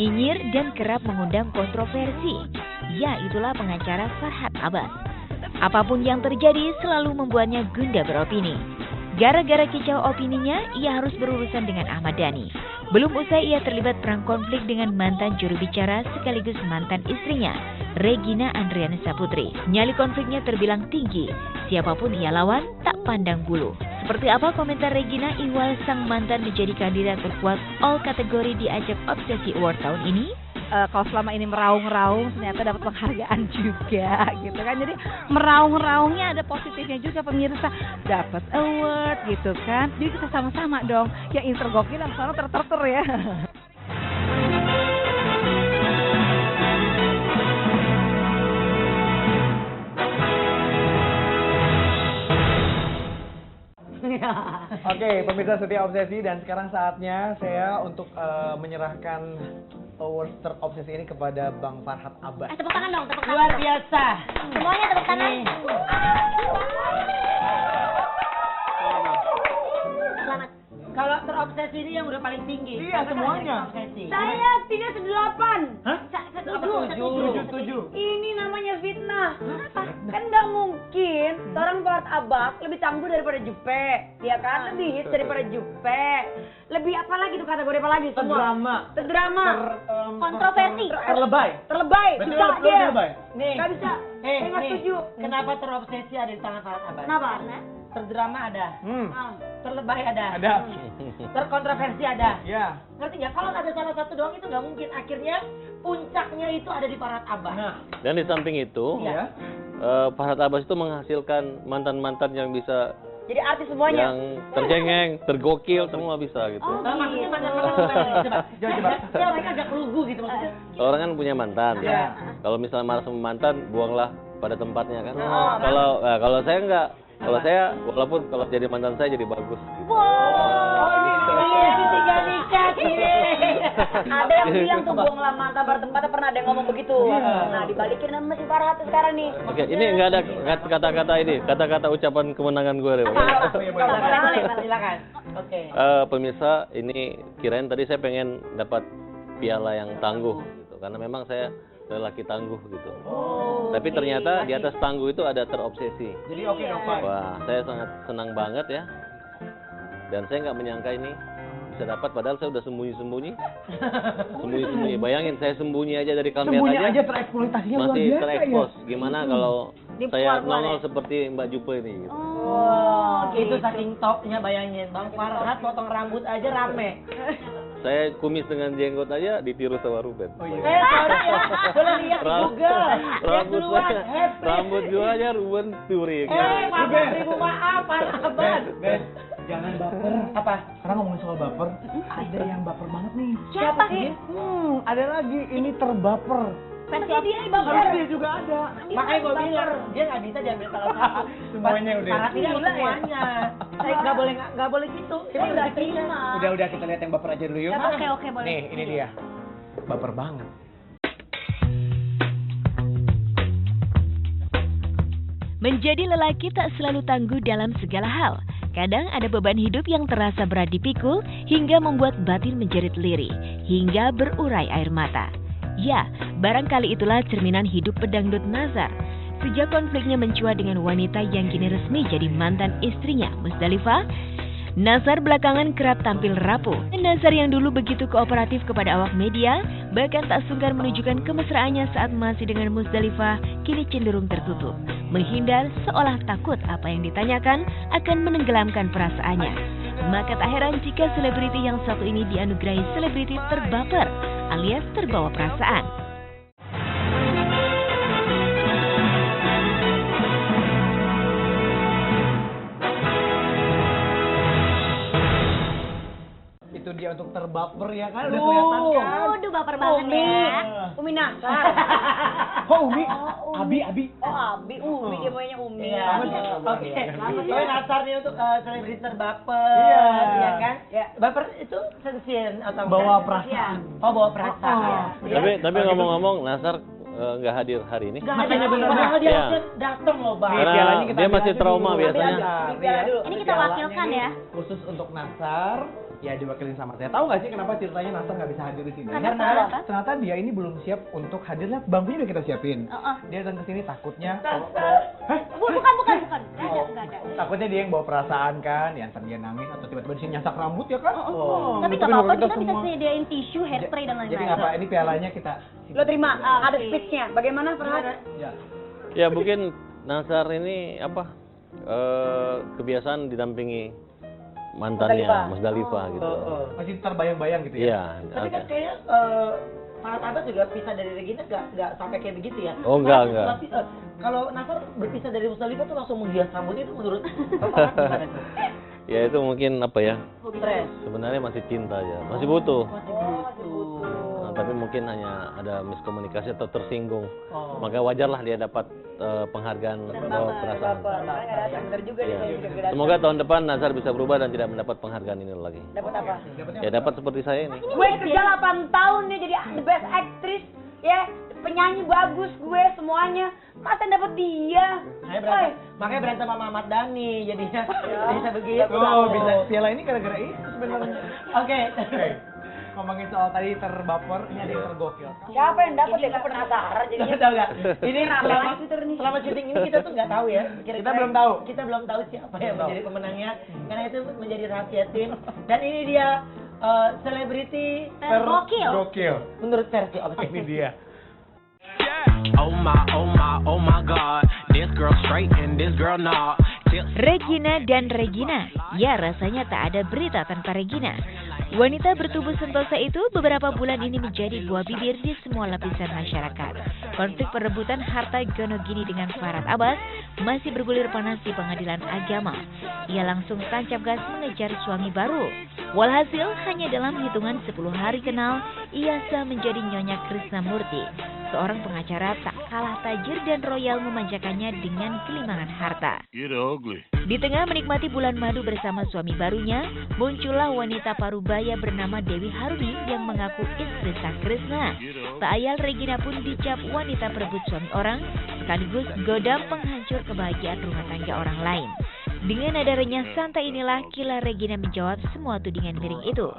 nyinyir dan kerap mengundang kontroversi. Ya, itulah pengacara Farhad Abbas. Apapun yang terjadi selalu membuatnya gundah beropini. Gara-gara kicau opininya, ia harus berurusan dengan Ahmad Dhani. Belum usai ia terlibat perang konflik dengan mantan juru bicara sekaligus mantan istrinya, Regina Andriani Saputri. Nyali konfliknya terbilang tinggi. Siapapun ia lawan, tak pandang bulu. Seperti apa komentar Regina ihwal sang mantan menjadi kandidat terkuat all kategori di ajang Obsesi Award tahun ini? Kalau selama ini meraung-raung ternyata dapat penghargaan juga gitu kan. Jadi meraung-raungnya ada positifnya juga pemirsa, dapat award gitu kan. Jadi kita sama-sama dong yang intergokil yang selalu tertertur ya. Oke, pemirsa setia Obsesi, dan sekarang saatnya saya untuk menyerahkan award terobsesi ini kepada Bang Farhad Abbas. Tepuk tangan dong, tepuk tangan. Luar biasa. Semuanya tepuk tangan. Selamat. Kalau terobsesi ini yang udah paling tinggi. Iya, semuanya. Saya tidak 8. Hah? 7. 7. Ini namanya fitnah. Kan nggak mungkin seorang Farhad Abbas lebih tangguh daripada Jupe, ya kan? Lebih hits daripada Jupe. Lebih apa lagi tuh kategori apa lagi? Semua. Terdrama. Kontroversi. Terlebay. Betul, Susah betul, dia. terlebay. Nih. Nggak bisa. Saya nggak nih. setuju. Kenapa terobsesi ada di tangan Farhad Abbas? Kenapa? Terdrama ada. Terlebay ada. Ada. Terkontroversi ada. Ya. Ngerti nggak? Kalau ada salah satu doang itu nggak mungkin. Akhirnya puncaknya itu ada di Farhad Abbas. Nah, Dan di samping itu, ya. Farhad Abbas itu menghasilkan mantan-mantan yang bisa, Jadi artis semuanya. yang terjengeng, tergokil, semua bisa gitu. Maksudnya mantan-mantan coba. Ya mereka agak lugu gitu maksudnya. Orang kan punya mantan. Ya. Kalau misalnya marah sama mantan, buanglah pada tempatnya kan. Kalau saya enggak. Kalau saya, walaupun kalau jadi mantan saya jadi bagus. Gitu. Iya, tiga nikah gini. Ada yang bilang tuh buanglah mantan bertempat, pernah ada yang ngomong begitu. Nah, dibalikin sama si Farhad sekarang nih. Oke, ini enggak ada kata-kata ini, kata-kata ucapan kemenangan gue. Silakan. Oke. Pemirsa, ini kirain tadi saya pengen dapat piala yang tangguh gitu, karena memang saya lelaki tangguh gitu. Tapi ternyata di atas tangguh itu ada terobsesi. Jadi oke dong, Pak. Wah, saya sangat senang banget ya. Dan saya nggak menyangka ini bisa dapat, padahal saya udah sembunyi-sembunyi. Sembunyi-sembunyi. Bayangin saya sembunyi aja dari kamera Sembunyi aja. aja tereksploitasinya luar Masih biasa terekspos. ya. Gimana kalau saya nongol ya? seperti Mbak Jupe ini gitu. Itu saking topnya, bayangin Bang Farhad potong rambut aja rame. Saya kumis dengan jenggot aja ditiru sama Ruben. Oh iya. Sorry ya, boleh lihat di Google. Rambut gua aja Ruben Turi. Maaf, Farhad. Ben, jangan baper. Apa? Sekarang ngomongin soal baper, ada yang baper banget nih. Siapa sih? Ada lagi, ini terbaper. Versi dia nih, Bang. Harus dia juga ada. Makanya gue bilang dia nggak bisa diambil salah satu. Semuanya udah. Farhad ini semuanya. Nggak boleh gitu. Ini udah terima. Udah kita lihat yang baper aja dulu yuk. Oke, boleh. Nih, ini dia. Baper banget. Menjadi lelaki tak selalu tangguh dalam segala hal. Kadang ada beban hidup yang terasa berat dipikul hingga membuat batin menjerit lirih, hingga berurai air mata. Ya, barangkali itulah cerminan hidup pedangdut Nazar. Sejak konfliknya mencuat dengan wanita yang kini resmi jadi mantan istrinya, Musdalifah, Nazar belakangan kerap tampil rapuh. Nazar yang dulu begitu kooperatif kepada awak media, bahkan tak sungkan menunjukkan kemesraannya saat masih dengan Musdalifah, kini cenderung tertutup, menghindar seolah takut apa yang ditanyakan akan menenggelamkan perasaannya. Maka tak heran jika selebriti yang satu ini dianugerahi selebriti terbaper alias terbawa perasaan. Itu dia untuk terbaper ya kan, udah kelihatan kan. Aduh, baper banget ya. Umi Nasar. Oh, Umi. Abi. Oh, Umi, dia maunya Umi. Iya. Oke. Tapi Nasar nih untuk selebriti terbaper. Iya. Iya kan? Ya. Baper itu sensin atau Bawa perasaan. Oh, bawa perasaan. Tapi ngomong-ngomong, Nasar nggak hadir hari ini. Nggak hadir, padahal dia Iya. harusnya datang loh, Bang. Pialanya Karena kita dia ambil masih aja trauma dulu. biasanya. Ambil aja. Ini kita wakilkan ya. Khusus untuk Nasar. ya diwakilin sama saya. Tahu nggak sih kenapa ceritanya Nasar nggak bisa hadir di sini? Karena ternyata dia ini belum siap untuk hadirnya. Bangkunya udah kita siapin. Dia datang ke sini takutnya. bukan. Nggak ada. Takutnya dia yang bawa perasaan kan, ya ntar dia nangis atau tiba-tiba di sini nyasak rambut ya kan? Tapi nggak apa-apa, kita bisa sediain tisu, hairspray dan Jadi lain-lain. nggak apa, ini pialanya kita. Lo terima, ada speech-nya. Bagaimana Farhat? Ya mungkin Nasar ini apa kebiasaan didampingi mantannya Musdalifah gitu. Masih terbayang-bayang gitu ya? Iya. Tapi kan kayaknya Farhat Abbas juga pisah dari Regina nggak sampai kayak begitu ya? Oh, enggak. Kalau Nasar berpisah dari Musdalifah tuh langsung menghias rambut itu menurut Farhat gimana tuh? Ya itu mungkin apa ya? Stres. Sebenarnya masih cinta aja, masih butuh. Masih butuh. Nah, tapi mungkin hanya ada miskomunikasi atau tersinggung. Oh. Maka wajarlah dia dapat penghargaan bahwa perasaan. Bener juga Ya. dia. Semoga tahun depan Nazar bisa berubah dan tidak mendapat penghargaan ini lagi. Dapat apa? Ya dapat seperti saya ini. Gue kerja 8 tahun nih jadi the best actress, ya penyanyi bagus gue semuanya. Masa dapat dia? Makanya berantem sama Ahmad Dhani jadinya bisa begitu. Oh, bisa. Piala ini gara-gara itu sebenarnya. Oke. Ngomongin soal tadi terbapor, ini ada yang tergokil. Siapa yang dapat ya? Gue penasaran jadinya. Tahu nggak? Ini Twitter nih. selama syuting ini kita tuh nggak tahu ya. Kita belum tahu. Kita belum tahu siapa yang menjadi pemenangnya karena itu menjadi rahasia tim. Dan ini dia selebriti Tergokil. menurut versi Obsesi. Ini dia. Oh my God, this girl straight and this girl nah. Regina dan Regina, ya rasanya tak ada berita tanpa Regina. Wanita bertubuh sentosa itu beberapa bulan ini menjadi buah bibir di semua lapisan masyarakat. Konflik perebutan harta Gonogini dengan Farhat Abbas masih bergulir panas di pengadilan agama. Ia langsung tancap gas mengejar suami baru. Walhasil hanya dalam hitungan 10 hari kenal, ia sah menjadi Nyonya Krisnamurti, seorang pengacara tak kalah tajir dan royal memanjakannya dengan kelimangan harta. Di tengah menikmati bulan madu bersama suami barunya, muncullah wanita parubaya bernama Dewi Harumi yang mengaku istri Sang Krisna. Tak ayal Regina pun dicap wanita perebut suami orang, sekaligus godam penghancur kebahagiaan rumah tangga orang lain. Dengan nada renyah santai inilah Kila Regina menjawab semua tudingan miring itu.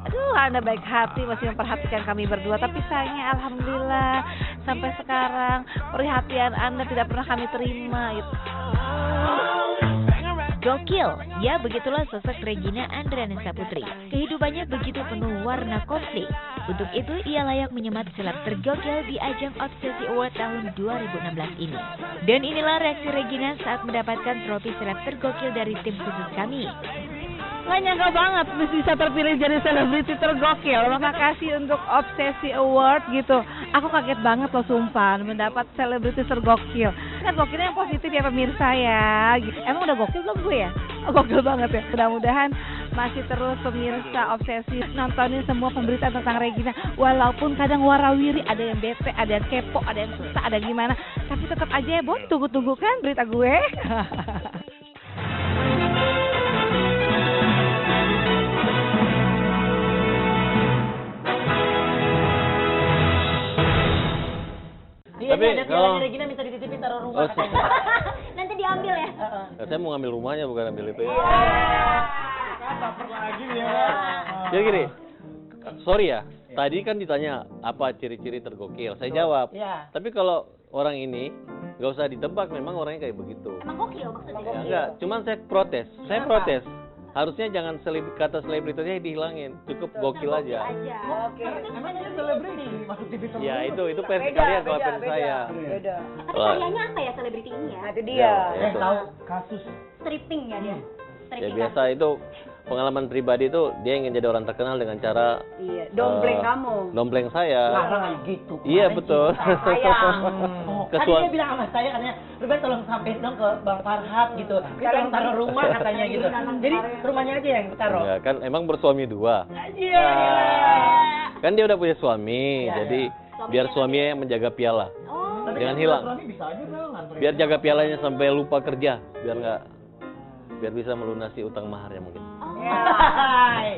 Aduh, Anda baik hati masih memperhatikan kami berdua, tapi sayangnya alhamdulillah sampai sekarang perhatian Anda tidak pernah kami terima gitu. Gokil, ya begitulah sosok Regina Andrianessa Putri. Kehidupannya begitu penuh warna konflik. Untuk itu ia layak menyemat seleb tergokil di ajang Obsesi Award tahun 2016 ini. Dan inilah reaksi Regina saat mendapatkan trofi seleb tergokil dari tim khusus kami. Nggak nyangka banget bisa terpilih jadi selebriti tergokil. Makasih untuk Obsesi Award gitu. Aku kaget banget loh sumpah mendapat selebriti tergokil. Kan gokilnya yang positif ya pemirsa ya. Emang udah gokil belum gue ya? Oh, gokil banget ya. Mudah-mudahan masih terus pemirsa Obsesi nontonin semua pemberitaan tentang Regina. Walaupun kadang warawiri, ada yang bete, ada yang kepo, ada yang susah, ada yang gimana. Tapi tetap aja ya Bon, tunggu-tunggu kan berita gue. Tapi ada pialanya Regina minta dititipin taruh rumah katanya. Nanti diambil ya. Ya, saya mau ngambil rumahnya bukan ambil itu. Lagi dia. Jadi gini, sorry ya, tadi kan ditanya apa ciri-ciri tergokil, saya jawab. Iya. Tapi kalau orang ini nggak usah ditebak, memang orangnya kayak begitu. Emang gokil maksudnya. Ya, enggak, cuman saya protes. Saya protes. Harusnya jangan kata selebritasnya dihilangin, cukup gokil aja. Oke. Emang dia selebriti masuk TV terus. Ya itu versi kalian kalau versi saya. Beda. Tapi kayaknya apa ya selebriti ini ya? Nah, itu dia. Ya, itu. Tahu. Kasus. Stripping ya dia. Ya Stripping biasa itu pengalaman pribadi itu dia ingin jadi orang terkenal dengan cara Iya, dompleng kamu. dompleng saya. Larang gitu. Iya betul. Tadi dia bilang sama saya katanya, Ruben tolong sampein dong ke Bang Farhat gitu. Dia tolong taruh rumah katanya gitu. Jadi rumahnya aja yang taruh. Ya kan emang bersuami dua. Iya. Kan dia udah punya suami, jadi biar suaminya yang menjaga piala. Jangan hilang. Bisa aja Bang, nganterin. Biar jaga pialanya sampai lupa kerja, biar bisa melunasi utang maharnya mungkin.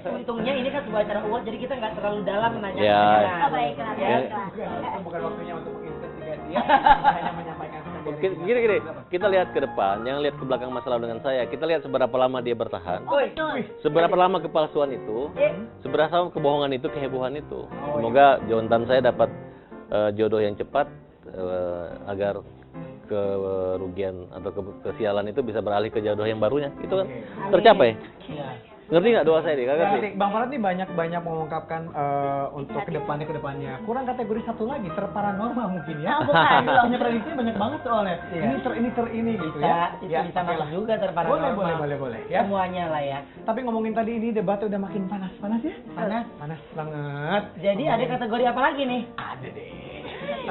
Untungnya ini kan sebuah acara award, jadi kita nggak terlalu dalam menanyakan. Ya. Oh baiklah, Ya. baiklah. Bukan waktunya untuk menginvestigasi ya. Hanya menyampaikan saja. Gini, kita lihat ke depan, jangan lihat ke belakang masa lalu dengan saya. Kita lihat seberapa lama dia bertahan, seberapa lama kepalsuan itu, seberapa lama kebohongan itu, kehebohan itu. Semoga Jontan saya dapat jodoh yang cepat agar kerugian atau kesialan itu bisa beralih ke jodoh yang barunya, itu kan tercapai. Ngerti nggak doa saya nih? Ngerti. Bang Farhad nih banyak mengungkapkan untuk kedepannya. Kurang kategori satu lagi, terparanormal mungkin ya. Punya prediksi banyak banget soalnya. Ini gitu ya. Bisa masuk juga terparanormal. Boleh. Ya. Semuanya lah ya. Tapi ngomongin tadi ini debatnya udah makin panas ya? Panas banget. Jadi ada kategori apa lagi nih? Ada deh.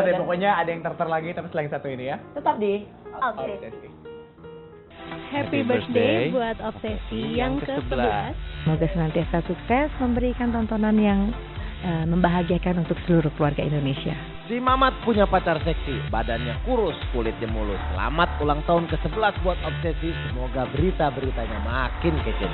Ada pokoknya ada yang ter lagi tapi selain satu ini ya. Tetap di Obsesi. Happy birthday buat Obsesi yang ke-11. Semoga senantiasa sukses memberikan tontonan yang membahagiakan untuk seluruh keluarga Indonesia. Si Mamat punya pacar seksi, badannya kurus, kulitnya mulus. Selamat ulang tahun ke-11 buat Obsesi. Semoga berita-beritanya makin kece.